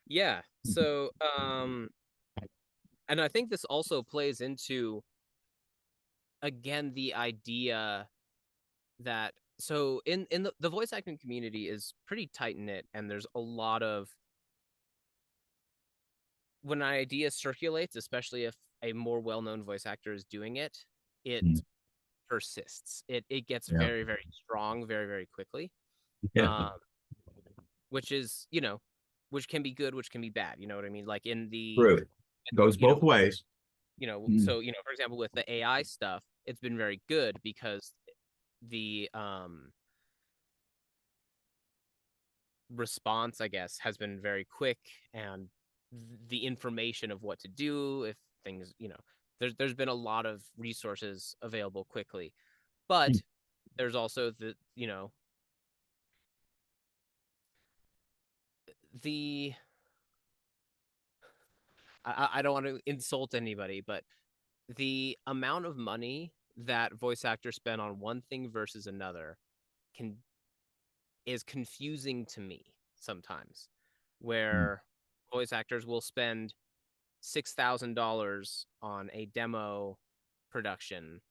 Yeah. So, and I think this also plays into, again, the idea that, so in the voice acting community is pretty tight knit, and there's a lot of, when an idea circulates, especially if a more well-known voice actor is doing it, it Mm. persists. It gets Yeah. very, very strong very, very quickly. Yeah. Um, which is, which can be good, which can be bad. You know what I mean? Like in the, True. Goes you know, both ways. Mm. so, for example, with the AI stuff, it's been very good because the response, I guess, has been very quick, and the information of what to do if things, there's been a lot of resources available quickly. But there's also the I don't want to insult anybody, but the amount of money that voice actors spend on one thing versus another can is confusing to me sometimes, Mm. where voice actors will spend $6,000 on a demo production,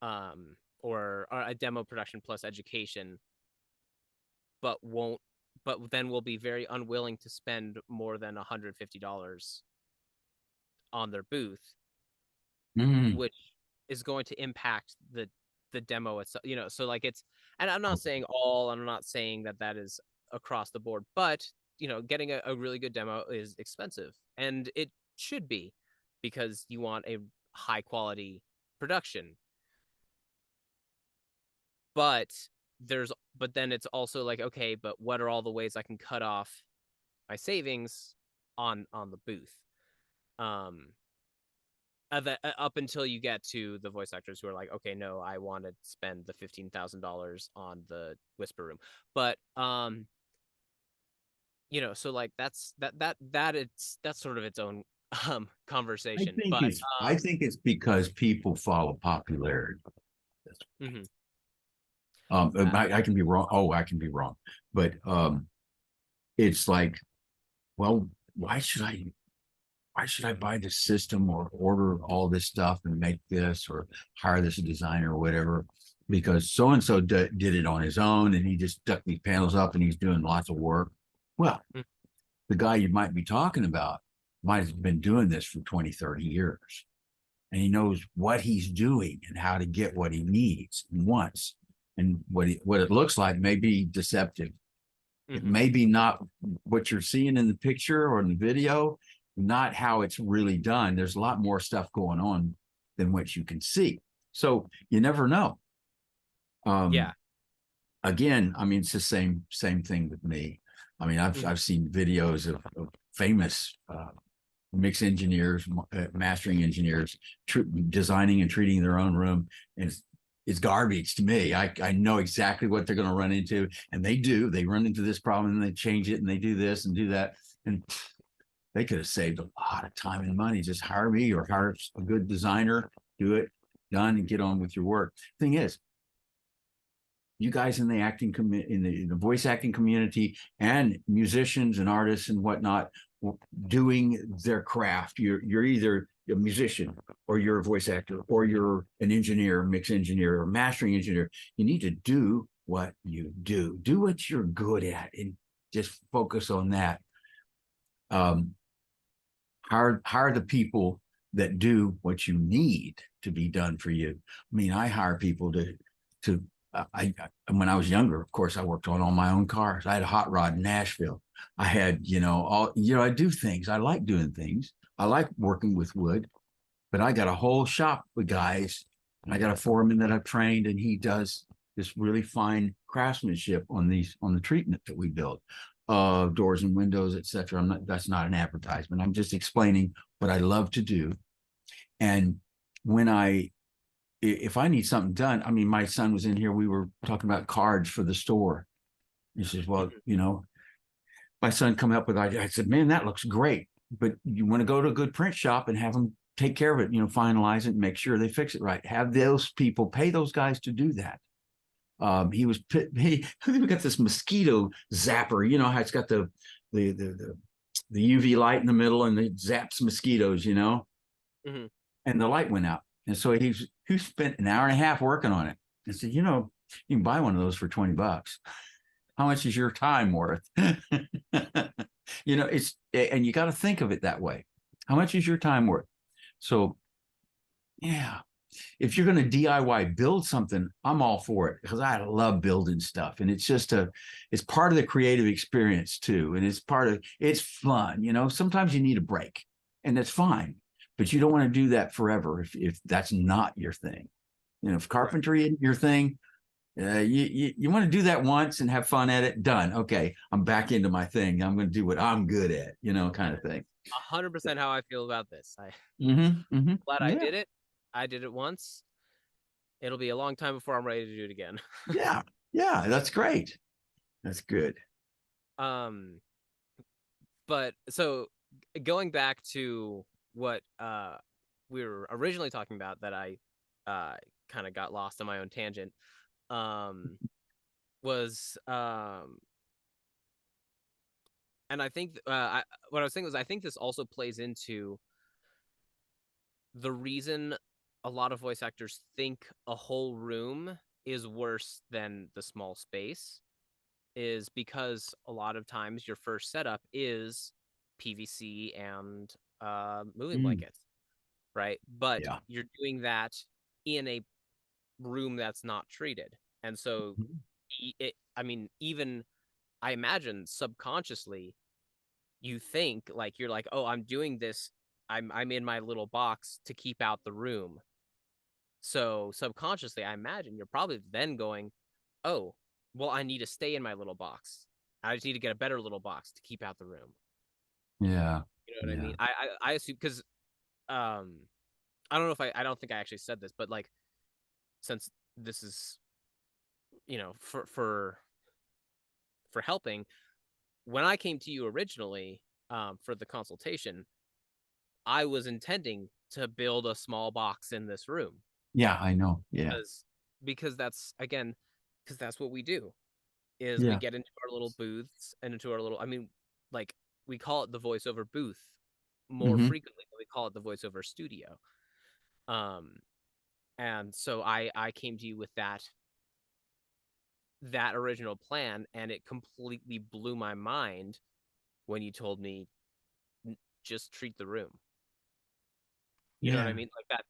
or a demo production plus education, but won't but then will be very unwilling to spend more than $150 on their booth, Mm. which is going to impact the demo itself. So like it's, and I'm not saying that that is across the board, but getting a really good demo is expensive, and it should be, because you want a high quality production. But but then it's also like, okay, but what are all the ways I can cut off my savings on the booth? um Up until you get to the voice actors who are like, okay, no, I want to spend the $15,000 on the whisper room. But so like that's sort of its own conversation. But I think it's because people follow popularity. mhm. I can be wrong. Oh, I can be wrong. But it's like, well, why should I buy this system or order all this stuff and make this or hire this designer or whatever? Because so and so did it on his own and he just stuck these panels up and he's doing lots of work. Well, Mm, the guy you might be talking about might have been doing this for 20, 30 years. And he knows what he's doing and how to get what he needs and wants. And what it looks like may be deceptive. It mhm. may be not what you're seeing in the picture or in the video, not how it's really done. There's a lot more stuff going on than what you can see. So you never know. Yeah. Um, Again, I mean, it's the same thing with me. I mean, Mhm. I've seen videos of famous mix engineers, mastering engineers, designing and treating their own room, and it's garbage to me. I know exactly what they're going to run into, and they do. They run into this problem, and they change it, and they do this and do that, and they could have saved a lot of time and money. Just hire me or hire a good designer, do it, done, and get on with your work. Thing is, you guys in the in the voice acting community and musicians and artists and whatnot doing their craft. You're either a musician or you're a voice actor or you're an engineer, mix engineer, or mastering engineer. You need to do what you do. Do what you're good at and just focus on that. Um, hire the people that do what you need to be done for you. I mean, I hire people to when I was younger, of course, I worked on all my own cars. I had a hot rod in Nashville. I had, I do things. I like doing things. I like working with wood, but I got a whole shop with guys, and I got a foreman that I've trained, and he does this really fine craftsmanship on the treatment that we build, doors and windows, etc. That's not an advertisement. I'm just explaining what I love to do. And when if I need something done, I mean, my son was in here. We were talking about cards for the store. He says, "Well, Mhm. my son come up with idea." I said, "Man, that looks great, but you want to go to a good print shop and have them take care of it. Finalize it, and make sure they fix it right. Have those people pay those guys to do that." He was we got this mosquito zapper. You know how it's got the the UV light in the middle and it zaps mosquitoes, you know, Mm-hmm. and the light went out. And so he spent an hour and a half working on it. And said, you know, you can buy one of those for $20. How much is your time worth? You know, and you got to think of it that way. How much is your time worth? So, yeah, if you're going to DIY build something, I'm all for it because I love building stuff. And it's it's part of the creative experience too. And it's fun. You know, sometimes you need a break and that's fine, but you don't want to do that forever if that's not your thing. You know, if carpentry isn't your thing, you want to do that once and have fun at it. Done. Okay, I'm back into my thing. I'm going to do what I'm good at, you know, kind of thing. 100% how I feel about this. I glad I Yeah, did it. I did it once. It'll be a long time before I'm ready to do it again. yeah, yeah. That's great. That's good. Um, but so going back to what we were originally talking about that I kind of got lost on my own tangent um was and I think what I was saying was I think this also plays into the reason a lot of voice actors think a whole room is worse than the small space is because a lot of times your first setup is PVC and moving Mm, blankets, right? But yeah. you're doing that in a room that's not treated. And so, I mean, even I imagine subconsciously, you think like you're like, oh, I'm doing this. I'm in my little box to keep out the room. So subconsciously, I imagine you're probably then going, oh, well, I need to stay in my little box. I just need to get a better little box to keep out the room. Yeah. You know what I Yeah. mean? I assume because um I don't know if I don't think I actually said this, but like since this is for helping, when I came to you originally for the consultation, I was intending to build a small box in this room Yeah. I know. Yeah. because that's again because that's what we do is we Yeah. get into our little booths and into our little I mean like we call it the voiceover booth more Hmm. frequently than we call it the voiceover studio. Um and so I came to you with that original plan and it completely blew my mind when you told me just treat the room. You know what I Yeah. mean? Like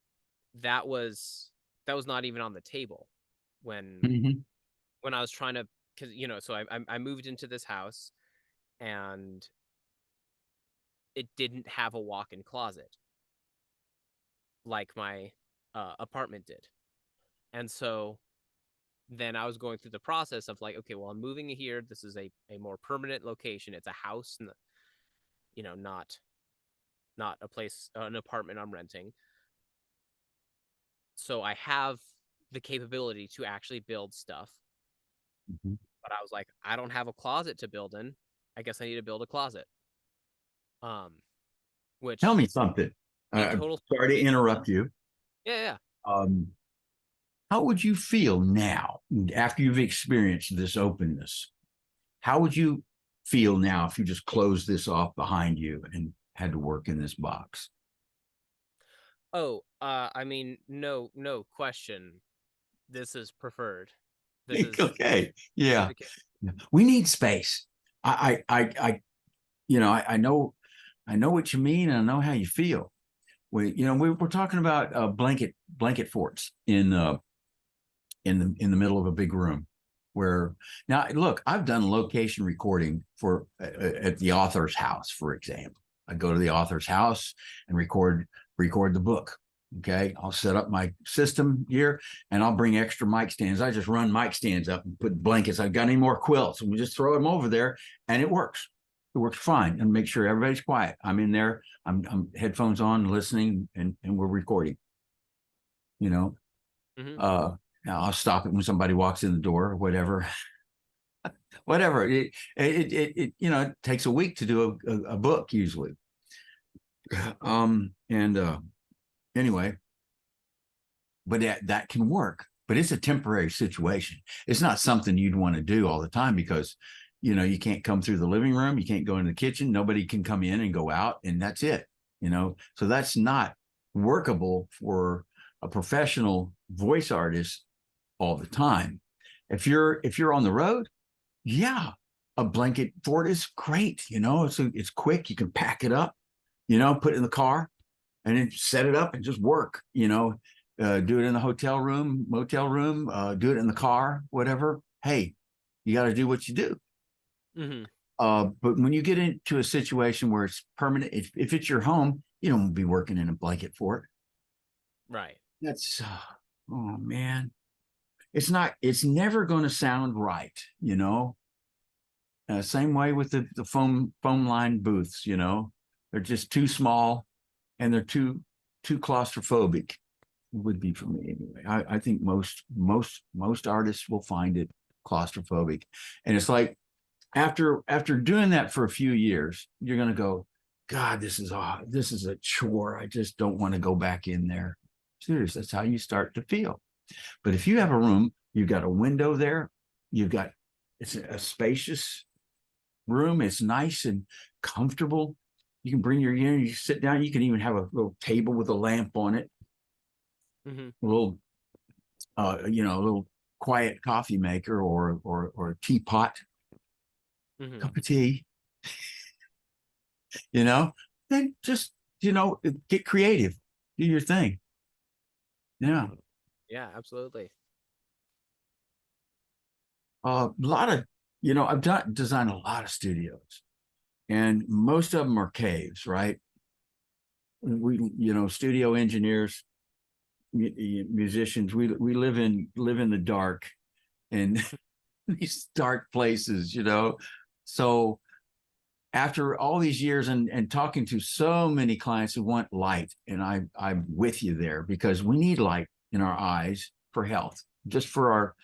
that was that was not even on the table when Hmm. I was trying to because so I moved into this house and it didn't have a walk-in closet like my apartment did. And so then I was going through the process of like, okay, well, I'm moving here. This is a more permanent location. It's a house, and not a place, an apartment I'm renting. So I have the capability to actually build stuff. Hmm. But I was like, I don't have a closet to build in. I guess I need to build a closet. Um, Tell which me something. made total Sorry to made total interrupt sense. you. Yeah, yeah. Um, how would you feel now after you've experienced this openness? How would you feel now if you just closed this off behind you and had to work in this box? Oh, I mean, no question. This is preferred. This is Okay. Yeah. the case. Yeah. We need space. You know, I know what you mean, and I know how you feel. We're talking about blanket forts in the middle of a big room. Where now, look, I've done location recording for at the author's house, for example. I go to the author's house and record the book. Okay, I'll set up my system here and I'll bring extra mic stands. I just run mic stands up and put blankets. I've got any more quilts and we just throw them over there and it works. It works fine and make sure everybody's quiet. I'm in there. I'm headphones on, listening, and we're recording. You know, Hmm. uh, I'll stop it when somebody walks in the door or whatever. Whatever. It takes a week to do a book usually. And anyway, but that can work. But it's a temporary situation. It's not something you'd want to do all the time because You know, you can't come through the living room, you can't go into the kitchen, nobody can come in and go out, and that's it. You know, so that's not workable for a professional voice artist all the time. If you're on the road, yeah, a blanket fort is great. You know, it's quick. You can pack it up, you know, put it in the car and then set it up and just work. You know, do it in the hotel room, motel room, do it in the car, whatever. Hey, you got to do what you do. Mm-hmm. But when you get into a situation where it's permanent, if it's your home, you don't be working in a blanket fort. Right. That's oh man, it's never going to sound right, you know. Same way with the foam line booths, you know, they're just too small and they're too claustrophobic. It would be for me anyway. I think most artists will find it claustrophobic, and it's like after doing that for a few years, you're gonna go, God, this is a chore. I just don't want to go back in there. Seriously, that's how you start to feel. But if you have a room, you've got a window there, you've got it's a spacious room. It's nice and comfortable. You can bring you sit down. You can even have a little table with a lamp on it, Mm-hmm. a little, a little quiet coffee maker or a teapot, Mm-hmm. cup of tea. You know, then just get creative, do your thing. Yeah, Yeah, absolutely. a lot of I've designed a lot of studios, and most of them are caves, right? Studio engineers, musicians, we live in the dark and these dark places, you know. So after all these years and talking to so many clients who want light, and I'm with you there, because we need light in our eyes for health, just for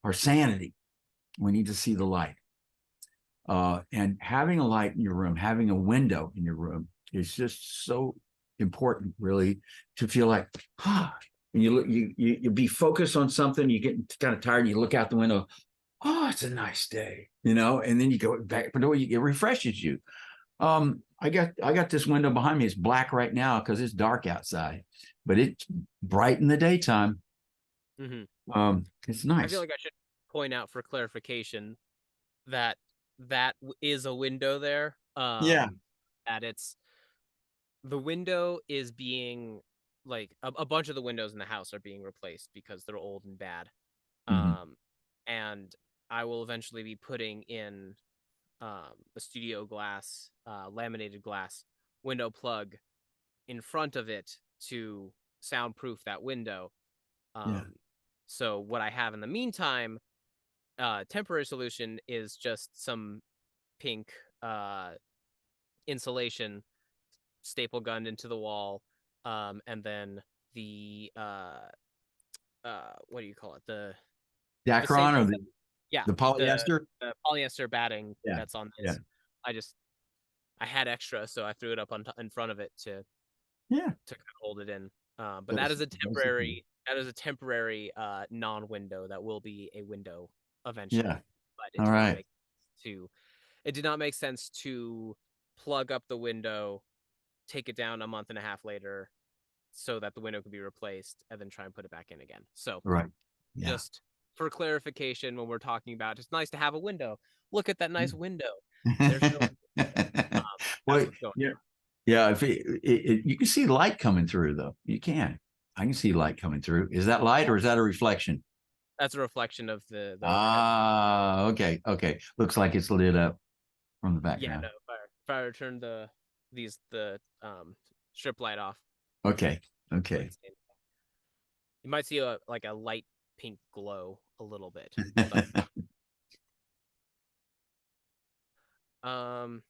our sanity. We need to see the light. And having a light in your room, having a window in your room is just so important, really, to feel like, and you look, you be focused on something, you get kind of tired, you look out the window, oh, it's a nice day, you know, and then you go back, but it refreshes you. I got this window behind me. It's black right now because it's dark outside, but it's bright in the daytime. Mm-hmm. It's I feel nice. like I should point out for clarification that is a window there. Yeah. That it's the window is being like a bunch of the windows in the house are being replaced because they're old and bad. Mm-hmm. Um, and I will eventually be putting in a studio glass, laminated glass window plug in front of it to soundproof that window. Yeah. Um, so what I have in the meantime, temporary solution is just some pink uh, insulation staple gunned into the wall, and then the what do you call it? The same Dacron or thing. the Yeah, the polyester. the polyester batting Yeah. that's on Yeah. this. I just I had extra, so I threw it up in front of it Yeah. to kind of hold it in. But Those are cool. that is a temporary non-window that will be a window Yeah. eventually. But All right. it did not make sense to plug up the window, take it down a month and a half later, so that the window could be replaced, and then try and put it back in again. So Right. Yeah. just for clarification, when we're talking about it's nice to have a window. Look at that nice window. There's no that's Well, what's going yeah. Yeah, if you can see light coming through, though. You can. I can see light coming through. Is that light or is that a reflection? that's a reflection of the overhead. Ah, okay, okay. Looks like it's lit up from the Yeah, background. no, if I return the strip light off, Okay, you okay. wouldn't see anything. You might see a light pink glow a little bit, but um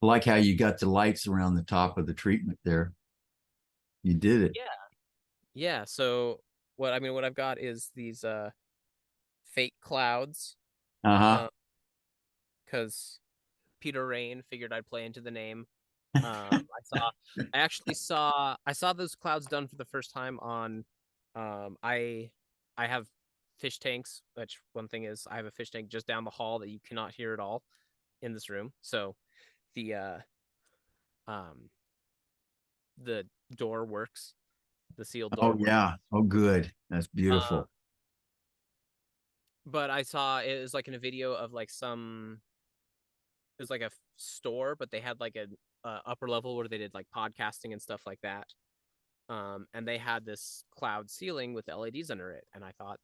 Like how you got the lights around the top of the treatment there. You did it. yeah, yeah. So what I've got is these fake clouds, Uh-huh. because Peter Rein figured I'd play into the name, I saw those clouds done for the first time on, I have fish tanks, which one thing is I have a fish tank just down the hall that you cannot hear at all in this room. So the um the door works, the sealed Oh door works. yeah. Oh good. That's Uh, beautiful. but I saw it was like in a video of like it was like a store, but they had like a upper level where they did like podcasting and stuff like that. And they had this cloud ceiling with LEDs under it, and I thought,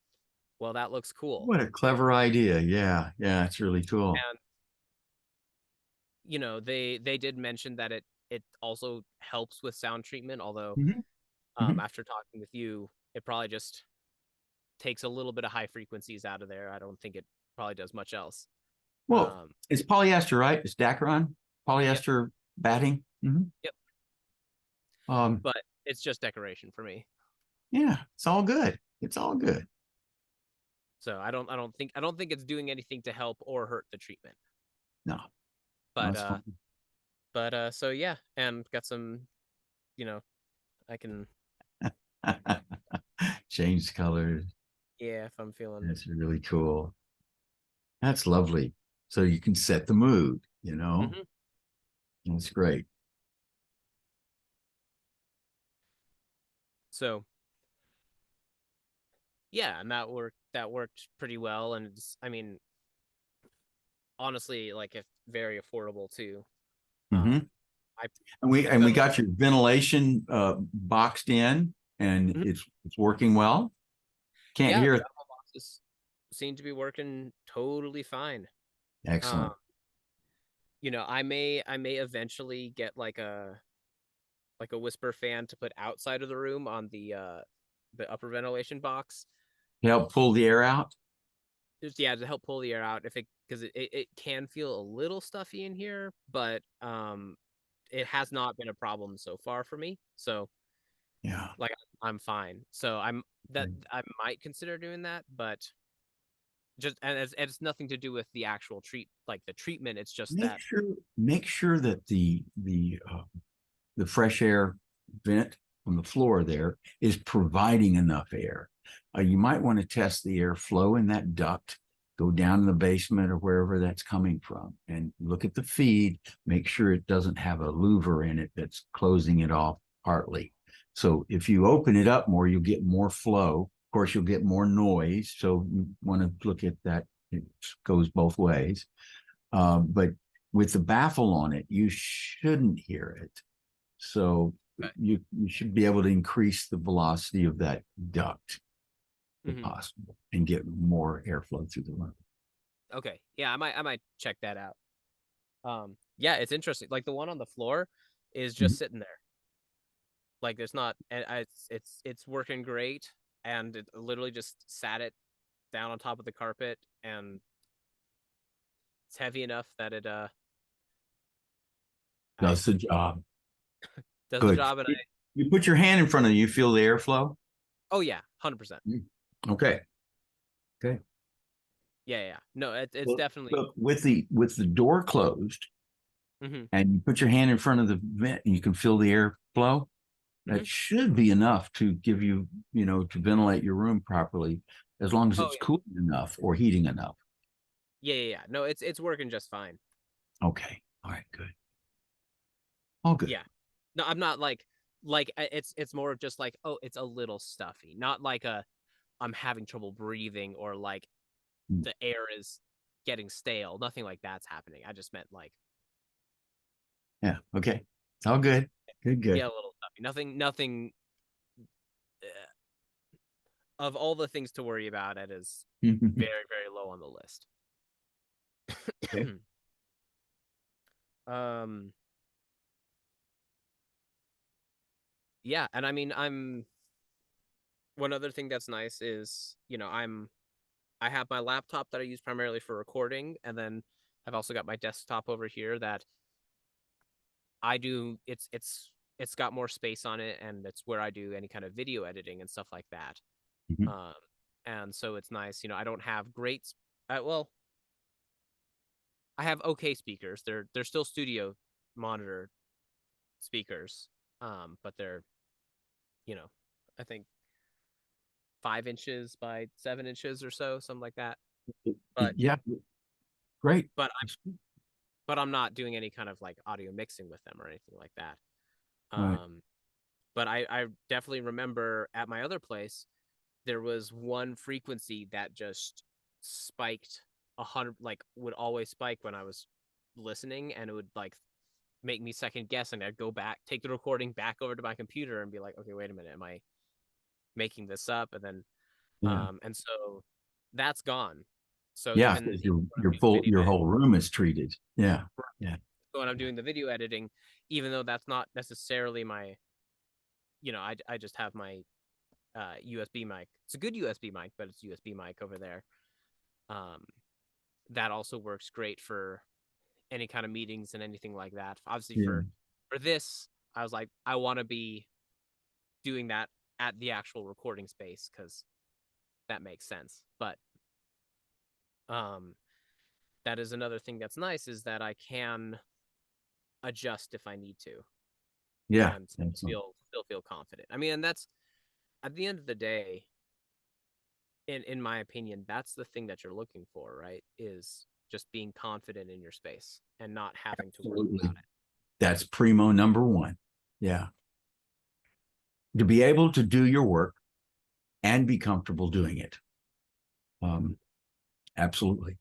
well, that looks cool. What a clever idea. Yeah. Yeah. It's really cool. And they did mention that it also helps with sound treatment, although Mhm, mhm. after talking with you, it probably just takes a little bit of high frequencies out of there. I don't think it probably does much else. Well, Um, it's polyester, right? It's Dacron, yep, polyester batting. yep. Um, But it's just decoration for me. yeah, it's all good. It's all good. So I don't think it's doing anything to help or hurt the treatment. No, no, But it's fine. so yeah, and got some, you know, I can, Change colors. yeah, if I'm feeling. That's really cool. That's lovely. So you can set the mood, you know? Mhm. That's great. So yeah, and that worked pretty well, and it's, I mean, honestly, like, if very affordable too. Hmm. Um, I And we spent a lot. got your ventilation boxed in and Mhm. it's working well. Can't Yeah, hear the it. Atmos boxes seem to be working totally fine. Um, Excellent. I may eventually get like a whisper fan to put outside of the room on the upper ventilation box. Help pull the air out. Just, yeah, to help pull the air out, if it because it can feel a little stuffy in here, but it has not been a problem so far for me. So Yeah. like I'm fine. So I might consider doing that, but just, and it's nothing to do with the actual like the treatment. It's just Make that. sure make sure that the fresh air vent on the floor there is providing enough air. You might want to test the airflow in that duct. Go down in the basement or wherever that's coming from and look at the feed. Make sure it doesn't have a louver in it that's closing it off partly. So if you open it up more, you'll get more flow. Of course, you'll get more noise. So you want to look at that. It goes both ways. But with the baffle on it, you shouldn't hear it. So Okay. you should be able to increase the velocity of that duct if Hmm. possible and get more airflow through the room. Okay. Yeah, I might check that out. Yeah, it's interesting. Like the one on the floor is just Mhm. sitting there. Like there's not, and it's working great, and it literally just sat it down on top of the carpet, and it's heavy enough that it I Does the job. does the Good. job, and I. You put your hand in front of you, feel the airflow. Oh yeah, 100%. Okay. Okay. Yeah, yeah. No, it's Well, definitely. look, with the door closed Hmm. and you put your hand in front of the vent and you can feel the airflow, Hmm. that should be enough to give you, to ventilate your room properly, as long as Oh it's yeah, cooling enough or heating enough. yeah, yeah, yeah. No, it's working just fine. Okay. All right. Good. All good. Yeah. No, I'm not it's more of just like, oh, it's a little stuffy, not like I'm having trouble breathing, or like Mm. the air is getting stale. Nothing like that's happening. I just meant like, Yeah. Okay. All good. Good. yeah, Good. a little stuffy. Nothing. Of all the things to worry about, it is very, very low on the list. Okay. um, yeah, and I mean, one other thing that's nice is, I have my laptop that I use primarily for recording, and then I've also got my desktop over here that I do. It's got more space on it, and it's where I do any kind of video editing and stuff like that. Mhm. Um, and so it's nice. I don't have great. Well, I have okay speakers. They're still studio monitor speakers, but they're, you know, I think 5 inches by 7 inches or so, something like that. But Yeah, great. but I'm not doing any kind of like audio mixing with them or anything like that. Right. But I definitely remember at my other place there was one frequency that just spiked 100, like would always spike when I was listening, and it would like make me second guess, and I'd go back, take the recording back over to my computer and be like, okay, wait a minute, am I making this up? And then Yeah. and so that's gone. So Yeah, even because when I'm your doing full video your edit, whole room is treated. Yeah. Yeah. so when I'm doing the video editing, even though that's not necessarily my, I just have my USB mic. It's a good USB mic, but it's USB mic over there. Um, that also works great for any kind of meetings and anything like that. Obviously, Yeah. for this, I was like, I want to be doing that at the actual recording space because that makes sense. But um, that is another thing that's nice, is that I can adjust if I need to Yeah. and Excellent. still feel confident. I mean, and that's at the end of the day, in my opinion, that's the thing that you're looking for, right? Is just being confident in your space and not having to worry Absolutely. about it. That's primo number one. Yeah. To be able to do your work and be comfortable doing it. Um, absolutely.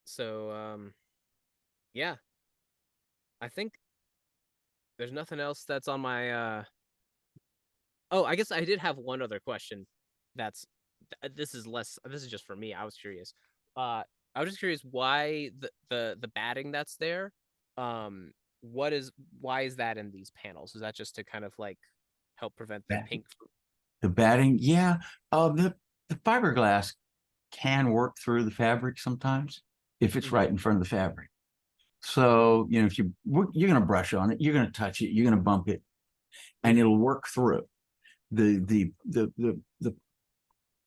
So yeah, I think there's nothing else that's on my oh, I guess I did have one other question. That's this is less, this is just for me. I was curious. I was just curious why the batting that's there, um what is why is that in these panels? Is that just to kind of like help prevent the pink? The batting, yeah. The fiberglass can work through the fabric sometimes if it's Mhm. right in front of the fabric. So, if you're going to brush on it, you're going to touch it, you're going to bump it, and Mhm. it'll work through. The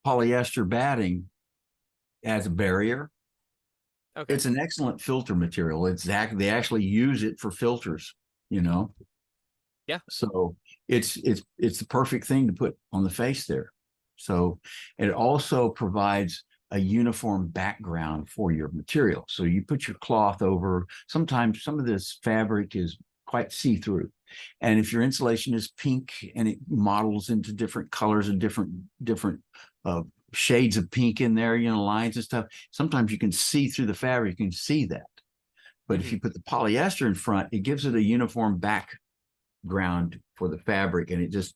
polyester batting as a barrier. Okay. It's an excellent filter material. They actually use it for filters, you know. Yeah. So it's the perfect thing to put on the face there. So it also provides a uniform background for your material. So you put your cloth over. Sometimes some of this fabric is quite see-through. And if your insulation is pink and it models into different colors and different uh, shades of pink in there, lines and stuff, sometimes you can see through the fabric, you can see that. But if Mhm. you put the polyester in front, it gives it a uniform background for the fabric, and it just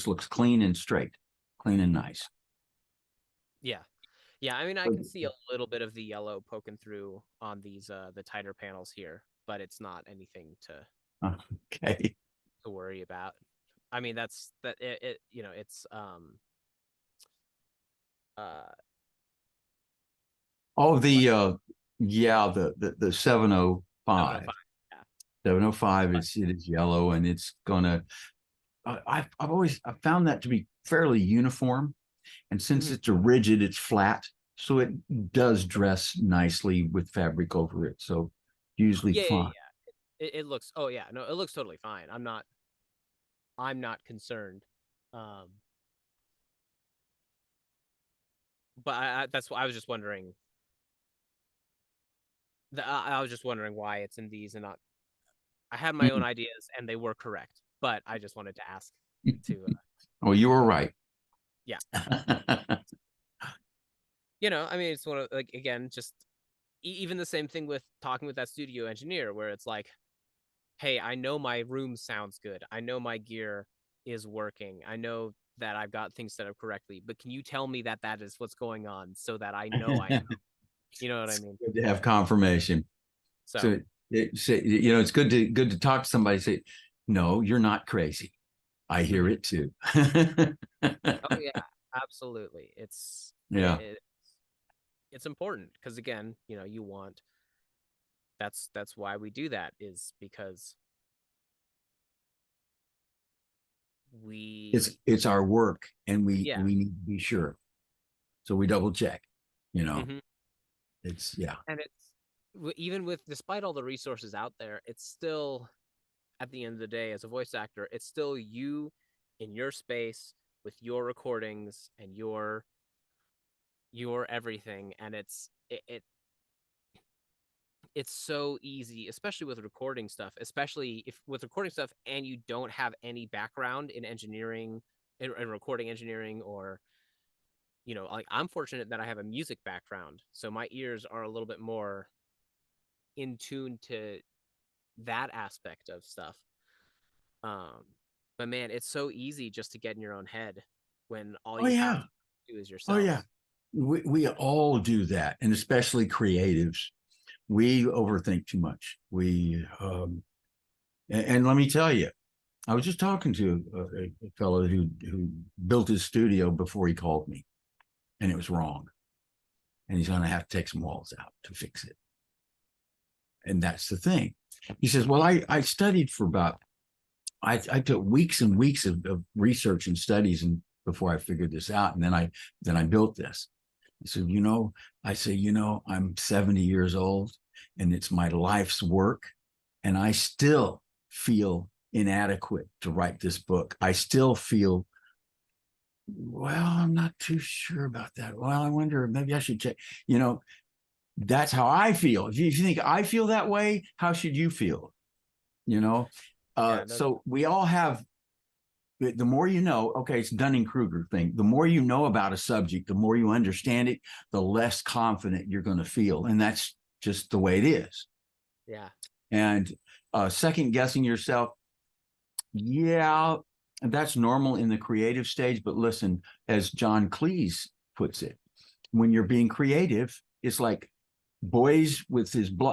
looks clean and straight, clean and nice. Yeah. Yeah, I mean, I can see a little bit of the yellow poking through on these the tighter panels here, but it's not anything Okay. to worry about. I mean, that's that it it's uh Oh, what, yeah, the 705. 705. Yeah. 705 But it is yellow, and it's gonna I've found that to be fairly uniform. And since mhm. it's a rigid, it's flat. So it does dress nicely with fabric over it. So usually Yeah, yeah, fine. yeah. It looks, oh yeah, no, it looks totally fine. I'm not concerned. Um but that's why I was just wondering, I was just wondering why it's in these and not, I had my own Mm. ideas and they were correct, but I just wanted to ask to Oh, you were right. yeah. I mean, it's one of, like, again, just even the same thing with talking with that studio engineer, where it's like, hey, I know my room sounds good. I know my gear is working. I know that I've got things set up correctly, but can you tell me that that is what's going on so that I know I know? You know what I It's mean? good to have confirmation. So, So it's good to talk to somebody. Say, no, you're not crazy. I hear mhm. it too. Oh yeah, absolutely. Yeah, It's important because, again, you want, that's why we do that, is because we, it's our work, and we yeah. we need to be sure. So we double check. You know, Hmm. it's yeah. And it's even with, despite all the resources out there, it's still, at the end of the day, as a voice actor, it's still you in your space with your recordings and your everything, and it's so easy, especially with recording stuff, especially if with recording stuff and you don't have any background in engineering, in recording engineering, or like I'm fortunate that I have a music background, so my ears are a little bit more in tune to that aspect of stuff. Um, but man, it's so easy just to get in your own head when all Oh you have yeah. to do is Oh yourself. yeah. We all do that, and especially creatives. We overthink too much. And let me tell you, I was just talking to a fellow who built his studio before he called me, and it was wrong, and he's going to have to take some walls out to fix it. And that's the thing. He says, "Well, I studied for about I took weeks and weeks of research and studies and before I figured this out, and then I built this." I said, I say, I'm 70 years old, and it's my life's work, and I still feel inadequate to write this book. I still feel, well, I'm not too sure about that. Well, I wonder, maybe I should check. That's how I feel. If you think I feel that way, how should you feel? You know, Yeah, no, so we all have. The more you know, okay, it's Dunning-Kruger thing. The more you know about a subject, the more you understand it, the less confident you're going to feel, and that's just the way it is. yeah, And second guessing yourself, yeah, that's normal in the creative stage. But listen, as John Cleese puts it, when you're being creative, it's like boys with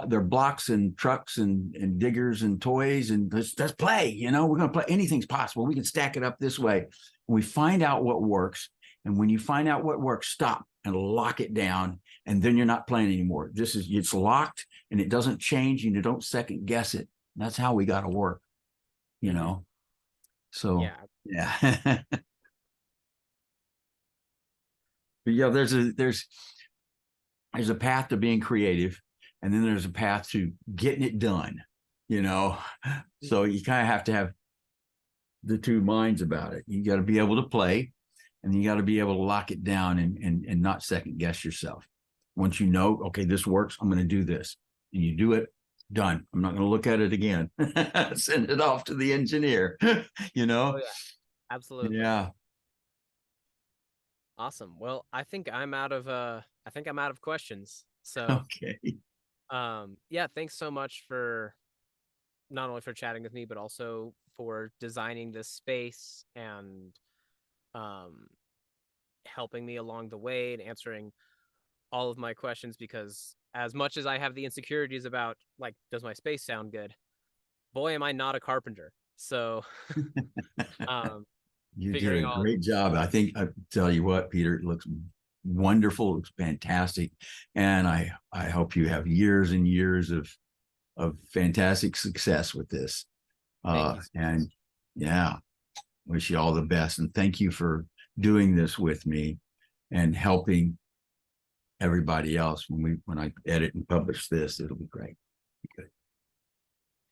their blocks and trucks and diggers and toys, and let's play. We're going to play. Anything's possible. We can stack it up this way. And we find out what works. And when you find out what works, stop and lock it down. And then you're not playing anymore. It's locked and it doesn't change, and you don't second guess it. That's how we got to work, you know? So, yeah, yeah. But yeah, there's a path to being creative, and then there's a path to getting it done, you know. So you kind of have to have the two minds about it. You got to be able to play, and you got to be able to lock it down and not second guess yourself. Once you know, okay, this works, I'm going to do this, and you do it, done. I'm not going to look at it again. Send it off to the engineer. oh yeah, absolutely. Yeah. Awesome. Well, I think I'm out of questions. So, Okay. yeah, thanks so much for not only for chatting with me, but also for designing this space and um helping me along the way and answering all of my questions, because as much as I have the insecurities about, like, does my space sound good? Boy, am I not a carpenter. So, um You did figuring a all great job. I think I tell you what, Peter, it looks wonderful. It looks fantastic. And I hope you have years and years of fantastic success with this. Thank you so much. And yeah, wish you all the best. And thank you for doing this with me and helping everybody else when I edit and publish this. It'll be great. Good.